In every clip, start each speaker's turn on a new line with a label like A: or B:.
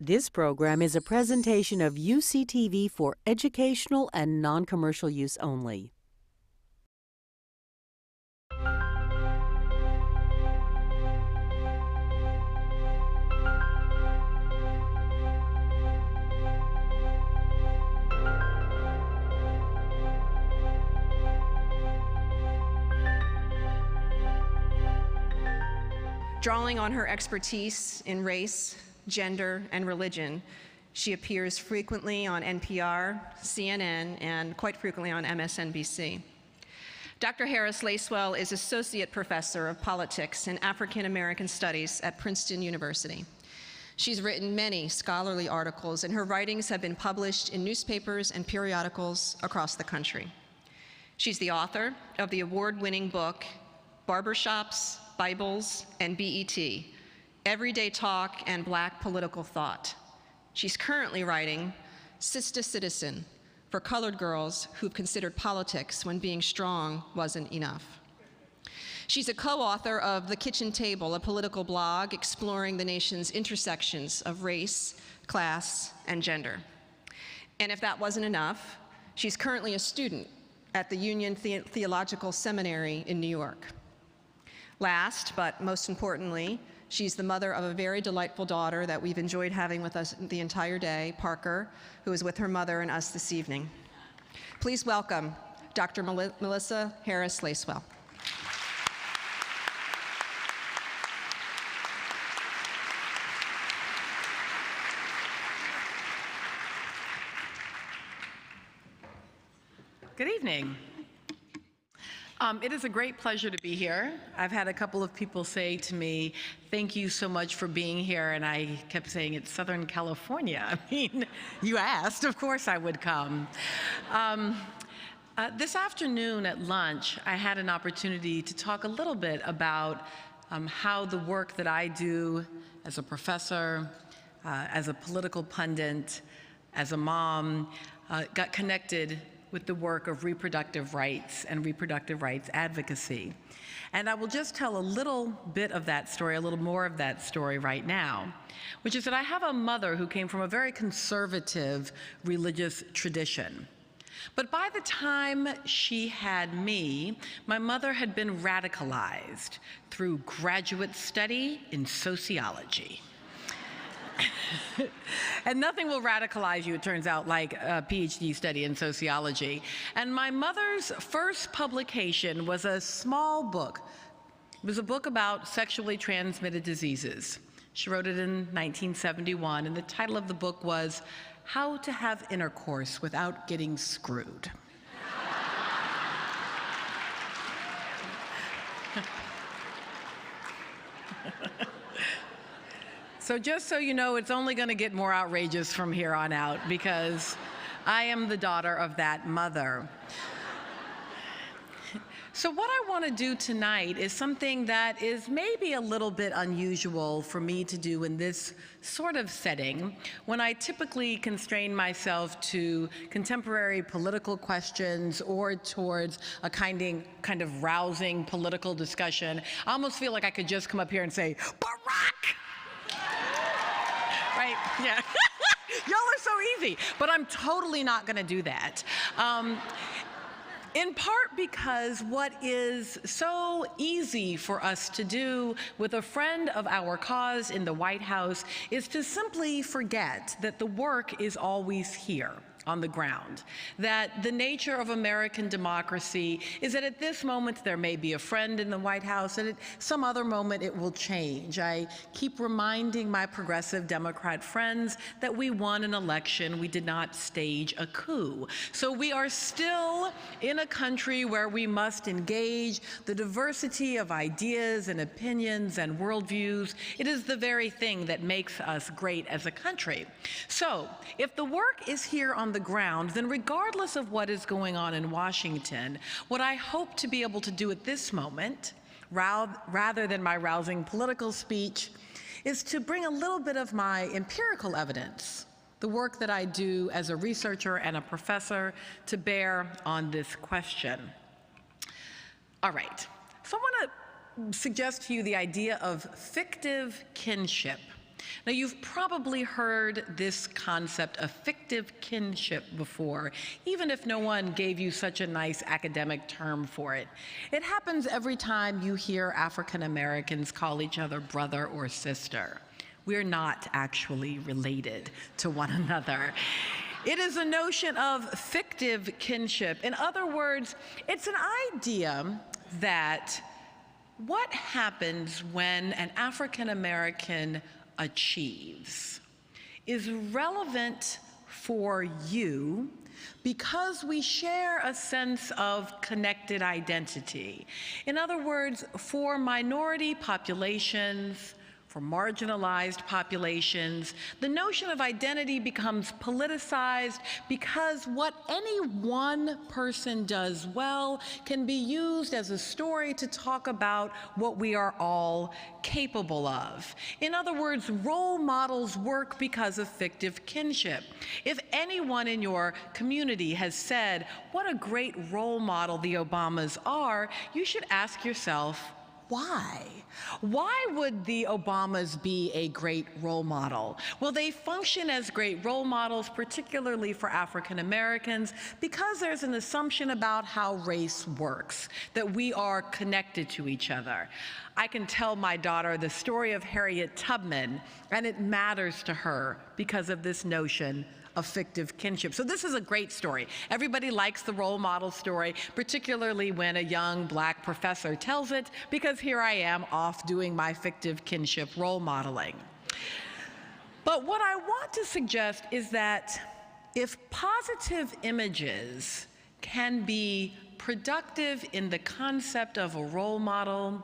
A: This program is a presentation of UCTV for educational and non-commercial use only.
B: Drawing on her expertise in race, gender, and religion, she appears frequently on NPR, CNN, and quite frequently on MSNBC. Dr. Harris-Lacewell is Associate Professor of Politics and African American Studies at Princeton University. She's written many scholarly articles, and her writings have been published in newspapers and periodicals across the country. She's the author of the award-winning book, Barbershops, Bibles, and BET, Everyday Talk and Black Political Thought. She's currently writing Sister Citizen for colored girls who've considered politics when being strong wasn't enough. She's a co-author of The Kitchen Table, a political blog exploring the nation's intersections of race, class, and gender. And if that wasn't enough, she's currently a student at the Union Theological Seminary in New York. Last, but most importantly, she's the mother of a very delightful daughter that we've enjoyed having with us the entire day, Parker, who is with her mother and us this evening. Please welcome Dr. Melissa Harris-Lacewell.
C: Good evening. It is a great pleasure to be here. I've had a couple of people say to me, thank you so much for being here, and I kept saying, it's Southern California. I mean, you asked, of course I would come. This afternoon at lunch, I had an opportunity to talk a little bit about how the work that I do as a professor, as a political pundit, as a mom, got connected with the work of reproductive rights and reproductive rights advocacy. And I will just tell a little bit of that story, a little more of that story right now, which is that I have a mother who came from a very conservative religious tradition. But by the time she had me, my mother had been radicalized through graduate study in sociology. And nothing will radicalize you, it turns out, like a PhD study in sociology. And my mother's first publication was a small book. It was a book about sexually transmitted diseases. She wrote it in 1971, and the title of the book was How to Have Intercourse Without Getting Screwed. So just so you know, it's only going to get more outrageous from here on out because I am the daughter of that mother. So what I want to do tonight is something that is maybe a little bit unusual for me to do in this sort of setting, when I typically constrain myself to contemporary political questions or towards a kind of rousing political discussion. I almost feel like I could just come up here and say, Barack! Right? Yeah. Y'all are so easy, but I'm totally not going to do that. In part because what is so easy for us to do with a friend of our cause in the White House is to simply forget that the work is always here on the ground, that the nature of American democracy is that at this moment there may be a friend in the White House, and at some other moment it will change. I keep reminding my progressive Democrat friends that we won an election, we did not stage a coup. So we are still in a country where we must engage the diversity of ideas and opinions and worldviews. It is the very thing that makes us great as a country. So if the work is here on the ground, then regardless of what is going on in Washington, what I hope to be able to do at this moment, rather than my rousing political speech, is to bring a little bit of my empirical evidence, the work that I do as a researcher and a professor, to bear on this question. All right, so I want to suggest to you the idea of fictive kinship. Now, you've probably heard this concept of fictive kinship before, even if no one gave you such a nice academic term for it. It happens every time you hear African Americans call each other brother or sister. We're not actually related to one another. It is a notion of fictive kinship. In other words, it's an idea that what happens when an African American achieves is relevant for you because we share a sense of connected identity. In other words, for minority populations, for marginalized populations, the notion of identity becomes politicized because what any one person does well can be used as a story to talk about what we are all capable of. In other words, role models work because of fictive kinship. If anyone in your community has said, what a great role model the Obamas are, you should ask yourself, why? Why would the Obamas be a great role model? Well, they function as great role models, particularly for African Americans, because there's an assumption about how race works, that we are connected to each other. I can tell my daughter the story of Harriet Tubman, and it matters to her because of this notion of fictive kinship. So this is a great story. Everybody likes the role model story, particularly when a young Black professor tells it, because here I am off doing my fictive kinship role modeling. But what I want to suggest is that if positive images can be productive in the concept of a role model,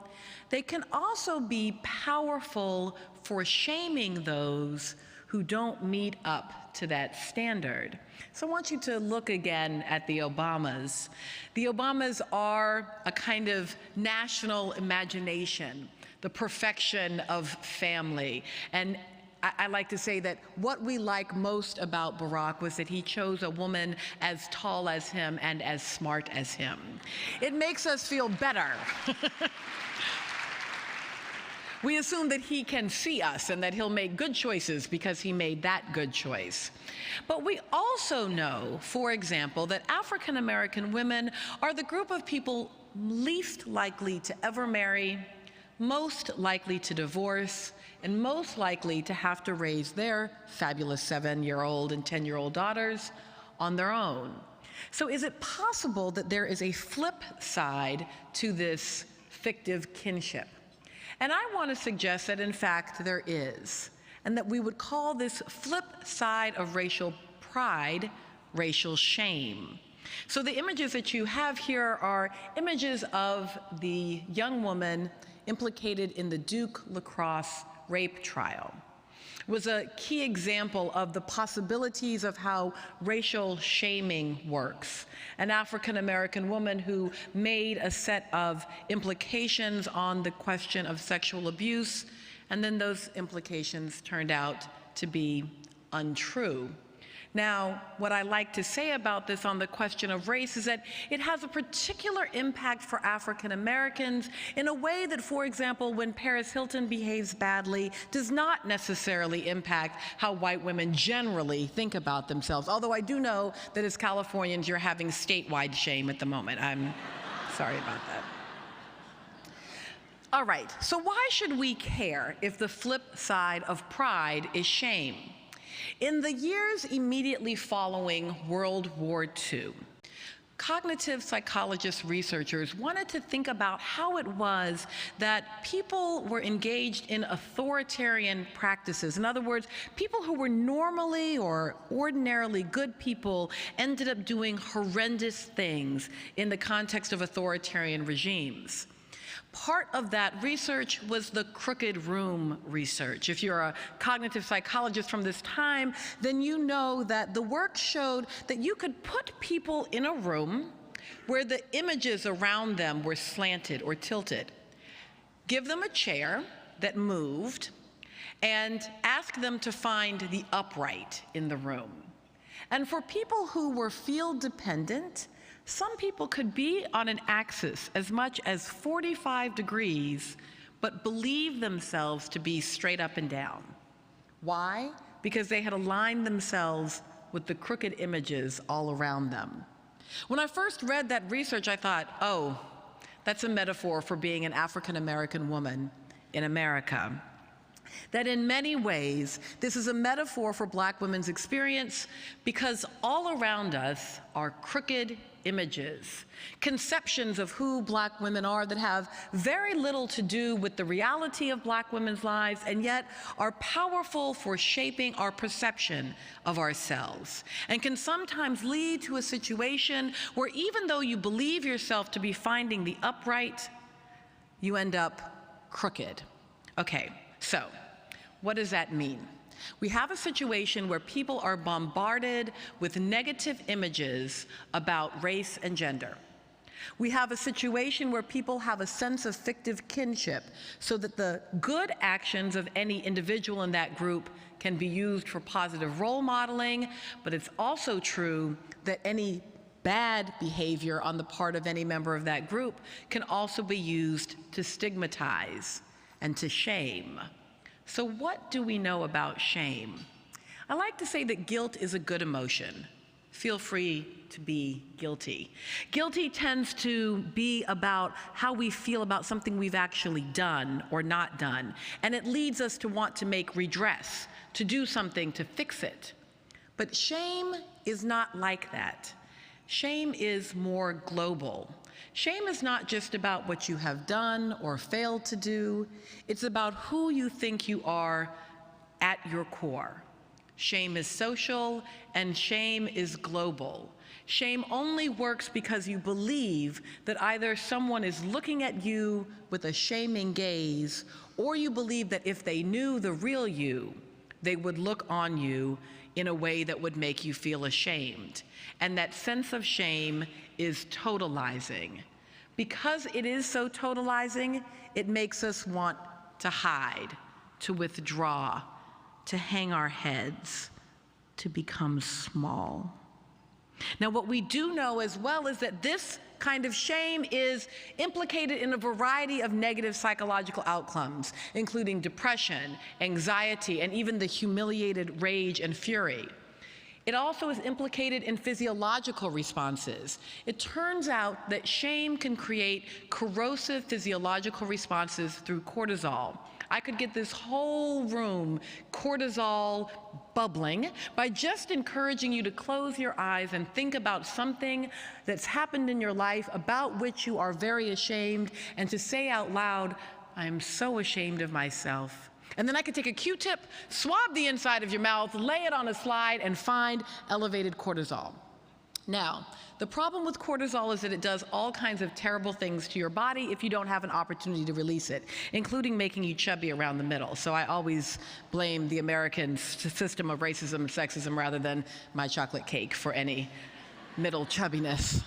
C: they can also be powerful for shaming those who don't meet up to that standard. So I want you to look again at the Obamas. The Obamas are a kind of national imagination, the perfection of family. And I like to say that what we like most about Barack was that he chose a woman as tall as him and as smart as him. It makes us feel better. We assume that he can see us and that he'll make good choices because he made that good choice. But we also know, for example, that African American women are the group of people least likely to ever marry, most likely to divorce, and most likely to have to raise their fabulous 7-year-old and 10-year-old daughters on their own. So is it possible that there is a flip side to this fictive kinship? And I want to suggest that, in fact, there is, and that we would call this flip side of racial pride racial shame. So the images that you have here are images of the young woman implicated in the Duke lacrosse rape trial. It was a key example of the possibilities of how racial shaming works. An African American woman who made a set of implications on the question of sexual abuse, and then those implications turned out to be untrue. Now, what I like to say about this on the question of race is that it has a particular impact for African Americans in a way that, for example, when Paris Hilton behaves badly, does not necessarily impact how white women generally think about themselves. Although I do know that as Californians, you're having statewide shame at the moment. I'm sorry about that. All right, so why should we care if the flip side of pride is shame? In the years immediately following World War II, cognitive psychologist researchers wanted to think about how it was that people were engaged in authoritarian practices. In other words, people who were normally or ordinarily good people ended up doing horrendous things in the context of authoritarian regimes. Part of that research was the crooked room research. If you're a cognitive psychologist from this time, then you know that the work showed that you could put people in a room where the images around them were slanted or tilted, give them a chair that moved, and ask them to find the upright in the room. And for people who were field dependent, some people could be on an axis as much as 45 degrees, but believe themselves to be straight up and down. Why? Because they had aligned themselves with the crooked images all around them. When I first read that research, I thought, oh, that's a metaphor for being an African American woman in America. That in many ways, this is a metaphor for Black women's experience because all around us are crooked images, conceptions of who Black women are that have very little to do with the reality of Black women's lives and yet are powerful for shaping our perception of ourselves and can sometimes lead to a situation where even though you believe yourself to be finding the upright, you end up crooked. Okay, so what does that mean? We have a situation where people are bombarded with negative images about race and gender. We have a situation where people have a sense of fictive kinship so that the good actions of any individual in that group can be used for positive role modeling, but it's also true that any bad behavior on the part of any member of that group can also be used to stigmatize and to shame. So what do we know about shame? I like to say that guilt is a good emotion. Feel free to be guilty. Guilty tends to be about how we feel about something we've actually done or not done, and it leads us to want to make redress, to do something to fix it. But shame is not like that. Shame is more global. Shame is not just about what you have done or failed to do. It's about who you think you are at your core. Shame is social and shame is global. Shame only works because you believe that either someone is looking at you with a shaming gaze, or you believe that if they knew the real you, they would look on you in a way that would make you feel ashamed. And that sense of shame is totalizing. Because it is so totalizing, it makes us want to hide, to withdraw, to hang our heads, to become small. Now, what we do know as well is that this kind of shame is implicated in a variety of negative psychological outcomes, including depression, anxiety, and even the humiliated rage and fury. It also is implicated in physiological responses. It turns out that shame can create corrosive physiological responses through cortisol. I could get this whole room cortisol bubbling by just encouraging you to close your eyes and think about something that's happened in your life about which you are very ashamed, and to say out loud, "I'm so ashamed of myself." And then I could take a Q-tip, swab the inside of your mouth, lay it on a slide, and find elevated cortisol. Now, the problem with cortisol is that it does all kinds of terrible things to your body if you don't have an opportunity to release it, including making you chubby around the middle. So I always blame the American system of racism and sexism rather than my chocolate cake for any middle chubbiness.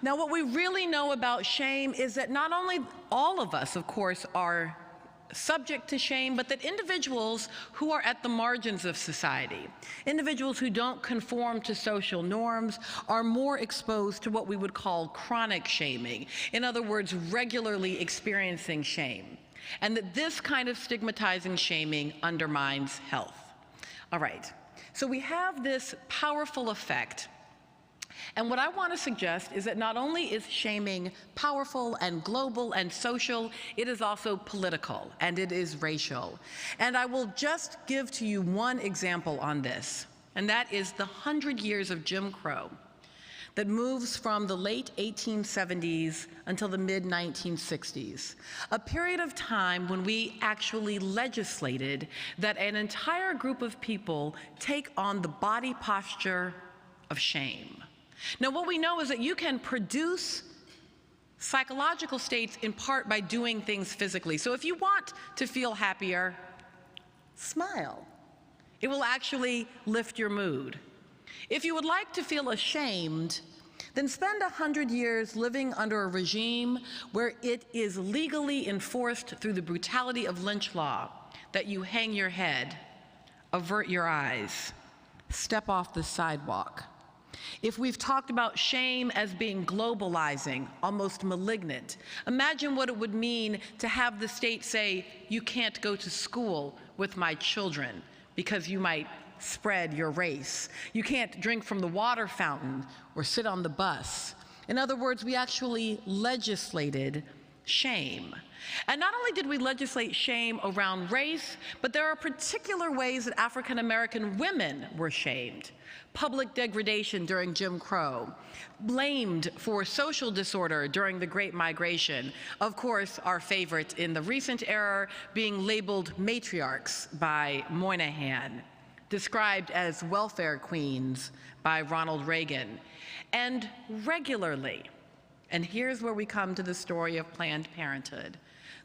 C: Now, what we really know about shame is that not only all of us, of course, are subject to shame, but that individuals who are at the margins of society, individuals who don't conform to social norms, are more exposed to what we would call chronic shaming. In other words, regularly experiencing shame. And that this kind of stigmatizing shaming undermines health. All right, so we have this powerful effect. And what I want to suggest is that not only is shaming powerful and global and social, it is also political and it is racial. And I will just give to you one example on this, and that is the 100 years of Jim Crow that moves from the late 1870s until the mid-1960s, a period of time when we actually legislated that an entire group of people take on the body posture of shame. Now, what we know is that you can produce psychological states in part by doing things physically. So if you want to feel happier, smile. It will actually lift your mood. If you would like to feel ashamed, then spend 100 years living under a regime where it is legally enforced through the brutality of lynch law that you hang your head, avert your eyes, step off the sidewalk. If we've talked about shame as being globalizing, almost malignant, imagine what it would mean to have the state say, you can't go to school with my children because you might spread your race. You can't drink from the water fountain or sit on the bus. In other words, we actually legislated shame. And not only did we legislate shame around race, but there are particular ways that African American women were shamed. Public degradation during Jim Crow, blamed for social disorder during the Great Migration. Of course, our favorite in the recent era being labeled matriarchs by Moynihan, described as welfare queens by Ronald Reagan, and regularly, and here's where we come to the story of Planned Parenthood,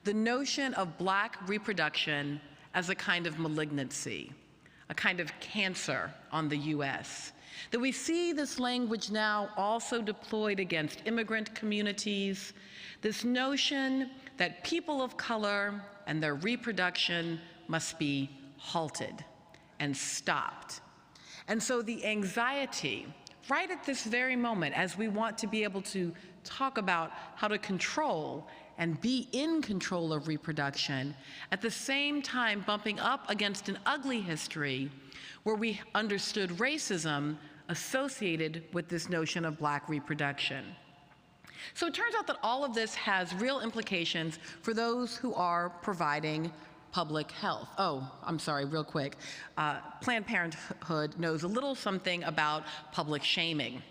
C: the notion of Black reproduction as a kind of malignancy, a kind of cancer on the US. That we see this language now also deployed against immigrant communities, this notion that people of color and their reproduction must be halted and stopped. And so the anxiety, right at this very moment, as we want to be able to talk about how to control and be in control of reproduction, at the same time bumping up against an ugly history where we understood racism associated with this notion of Black reproduction. So it turns out that all of this has real implications for those who are providing public health. Oh, I'm sorry, real quick. Planned Parenthood knows a little something about public shaming.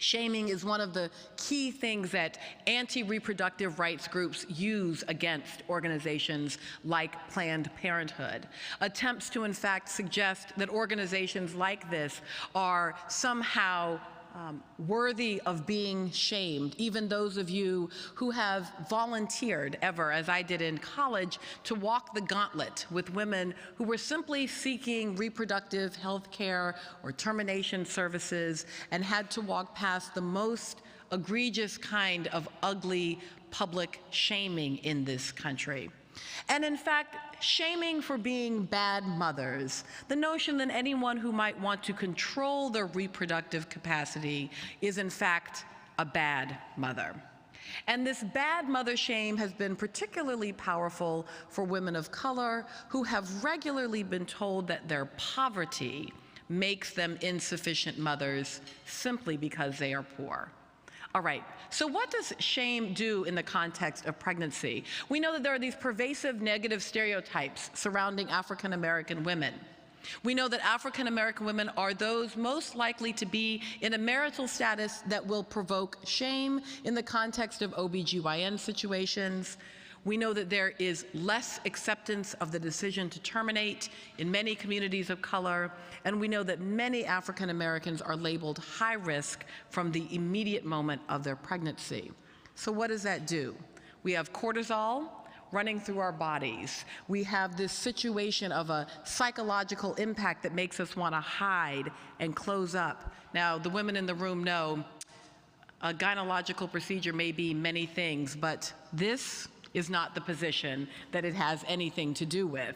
C: Shaming is one of the key things that anti-reproductive rights groups use against organizations like Planned Parenthood. Attempts to, in fact, suggest that organizations like this are somehow worthy of being shamed, even those of you who have volunteered ever, as I did in college, to walk the gauntlet with women who were simply seeking reproductive health care or termination services and had to walk past the most egregious kind of ugly public shaming in this country. And in fact, shaming for being bad mothers, the notion that anyone who might want to control their reproductive capacity is in fact a bad mother. And this bad mother shame has been particularly powerful for women of color who have regularly been told that their poverty makes them insufficient mothers simply because they are poor. All right, so what does shame do in the context of pregnancy? We know that there are these pervasive negative stereotypes surrounding African American women. We know that African American women are those most likely to be in a marital status that will provoke shame in the context of OBGYN situations. We know that there is less acceptance of the decision to terminate in many communities of color, and we know that many African Americans are labeled high risk from the immediate moment of their pregnancy. So what does that do? We have cortisol running through our bodies. We have this situation of a psychological impact that makes us want to hide and close up. Now, the women in the room know a gynecological procedure may be many things, but this is not the position that it has anything to do with.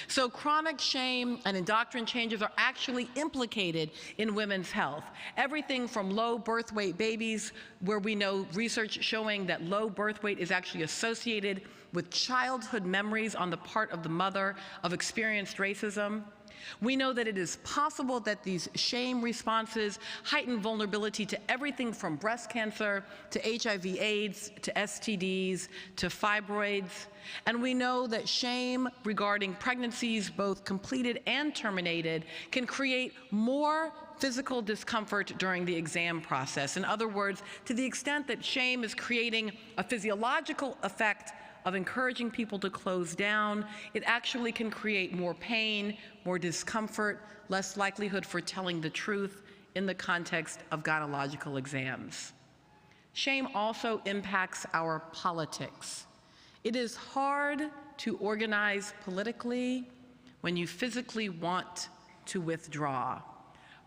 C: So chronic shame and endocrine changes are actually implicated in women's health. Everything from low birth weight babies, where we know research showing that low birth weight is actually associated with childhood memories on the part of the mother of experienced racism. We know that it is possible that these shame responses heighten vulnerability to everything from breast cancer to HIV/AIDS to STDs to fibroids. And we know that shame regarding pregnancies, both completed and terminated, can create more physical discomfort during the exam process. In other words, to the extent that shame is creating a physiological effect of encouraging people to close down, it actually can create more pain, more discomfort, less likelihood for telling the truth in the context of gynecological exams. Shame also impacts our politics. It is hard to organize politically when you physically want to withdraw.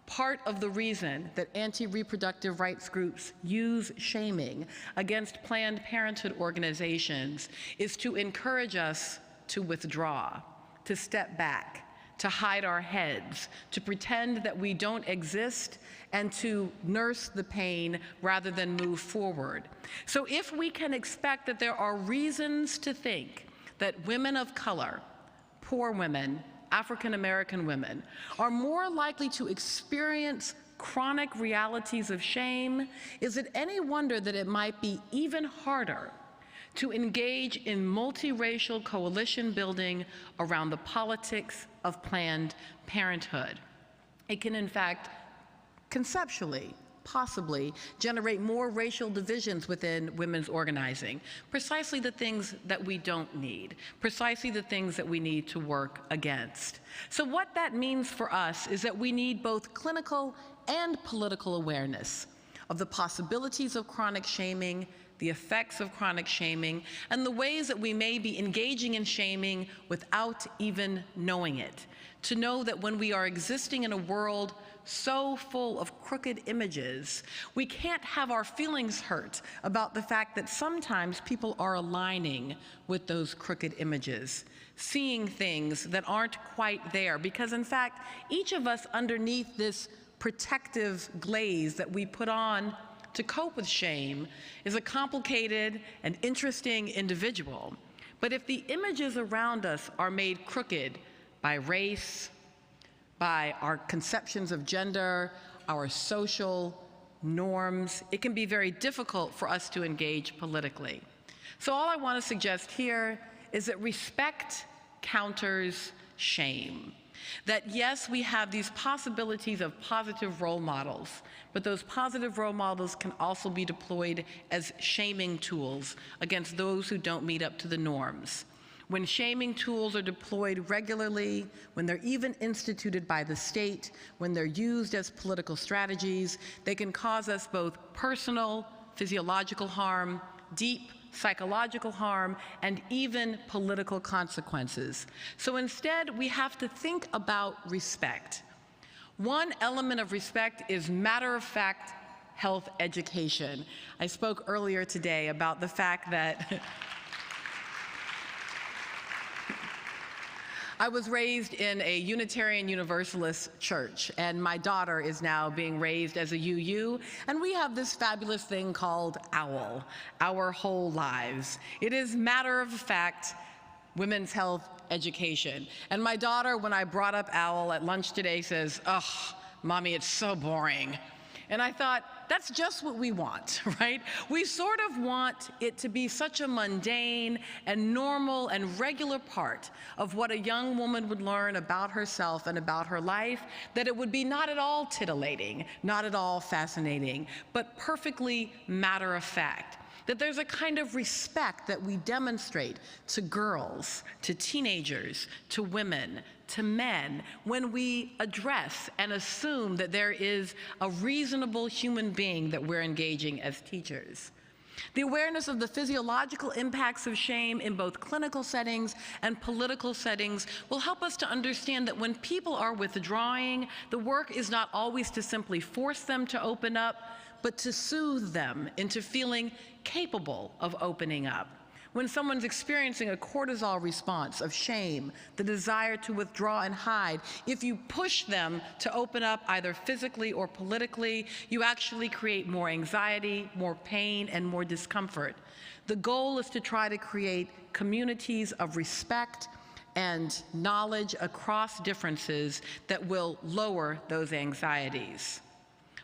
C: Part of the reason that anti-reproductive rights groups use shaming against Planned Parenthood organizations is to encourage us to withdraw, to step back, to hide our heads, to pretend that we don't exist, and to nurse the pain rather than move forward. So if we can expect that there are reasons to think that women of color, poor women, African American women, are more likely to experience chronic realities of shame, is it any wonder that it might be even harder to engage in multiracial coalition building around the politics of Planned Parenthood? It can, in fact, conceptually, possibly, generate more racial divisions within women's organizing, precisely the things that we don't need, precisely the things that we need to work against. So what that means for us is that we need both clinical and political awareness of the possibilities of chronic shaming, the effects of chronic shaming, and the ways that we may be engaging in shaming without even knowing it. To know that when we are existing in a world so full of crooked images, we can't have our feelings hurt about the fact that sometimes people are aligning with those crooked images, seeing things that aren't quite there, because in fact, each of us underneath this protective glaze that we put on to cope with shame is a complicated and interesting individual. But if the images around us are made crooked by race, by our conceptions of gender, our social norms, it can be very difficult for us to engage politically. So all I want to suggest here is that respect counters shame. That yes, we have these possibilities of positive role models, but those positive role models can also be deployed as shaming tools against those who don't meet up to the norms. When shaming tools are deployed regularly, when they're even instituted by the state, when they're used as political strategies, they can cause us both personal, physiological harm, deep psychological harm, and even political consequences. So instead, we have to think about respect. One element of respect is matter-of-fact health education. I spoke earlier today about the fact that I was raised in a Unitarian Universalist church, and my daughter is now being raised as a UU, and we have this fabulous thing called OWL, Our Whole Lives. It is matter-of-fact women's health education. And my daughter, when I brought up OWL at lunch today, says, "Ugh, Mommy, it's so boring." And I thought, that's just what we want, right? We sort of want it to be such a mundane and normal and regular part of what a young woman would learn about herself and about her life, that it would be not at all titillating, not at all fascinating, but perfectly matter of fact. That there's a kind of respect that we demonstrate to girls, to teenagers, to women, to men, when we address and assume that there is a reasonable human being that we're engaging as teachers. The awareness of the physiological impacts of shame in both clinical settings and political settings will help us to understand that when people are withdrawing, the work is not always to simply force them to open up, but to soothe them into feeling capable of opening up. When someone's experiencing a cortisol response of shame, the desire to withdraw and hide, if you push them to open up either physically or politically, you actually create more anxiety, more pain, and more discomfort. The goal is to try to create communities of respect and knowledge across differences that will lower those anxieties.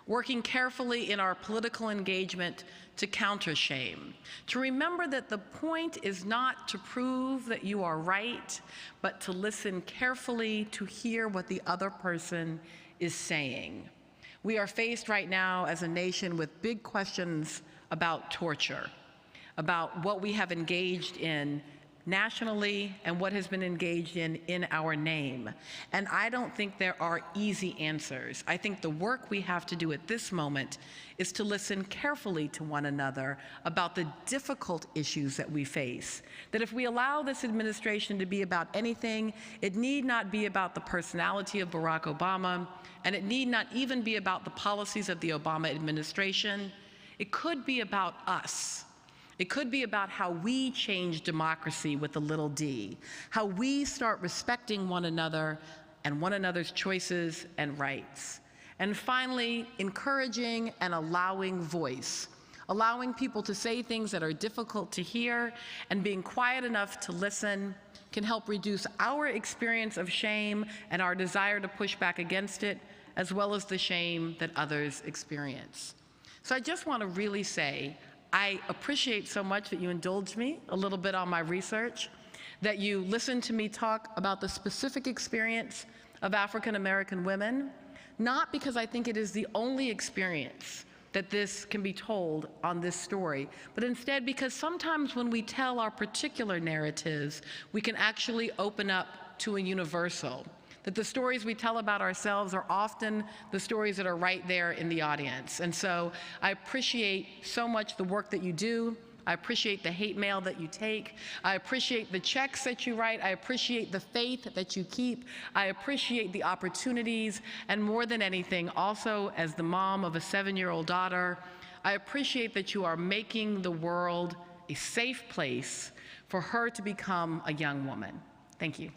C: Working carefully in our political engagement to counter shame, to remember that the point is not to prove that you are right, but to listen carefully to hear what the other person is saying. We are faced right now as a nation with big questions about torture, about what we have engaged in nationally and what has been engaged in our name. And I don't think there are easy answers. I think the work we have to do at this moment is to listen carefully to one another about the difficult issues that we face. That if we allow this administration to be about anything, it need not be about the personality of Barack Obama, and it need not even be about the policies of the Obama administration. It could be about us. It could be about how we change democracy with a little d, how we start respecting one another and one another's choices and rights. And finally, encouraging and allowing voice allowing people to say things that are difficult to hear, and being quiet enough to listen can help reduce our experience of shame and our desire to push back against it, as well as the shame that others experience. So I just want to really say, I appreciate so much that you indulged me a little bit on my research, that you listened to me talk about the specific experience of African American women, not because I think it is the only experience that this can be told on this story, but instead because sometimes when we tell our particular narratives, we can actually open up to a universal. That the stories we tell about ourselves are often the stories that are right there in the audience. And so I appreciate so much the work that you do. I appreciate the hate mail that you take. I appreciate the checks that you write. I appreciate the faith that you keep. I appreciate the opportunities. And more than anything, also as the mom of a 7-year-old daughter, I appreciate that you are making the world a safe place for her to become a young woman. Thank you.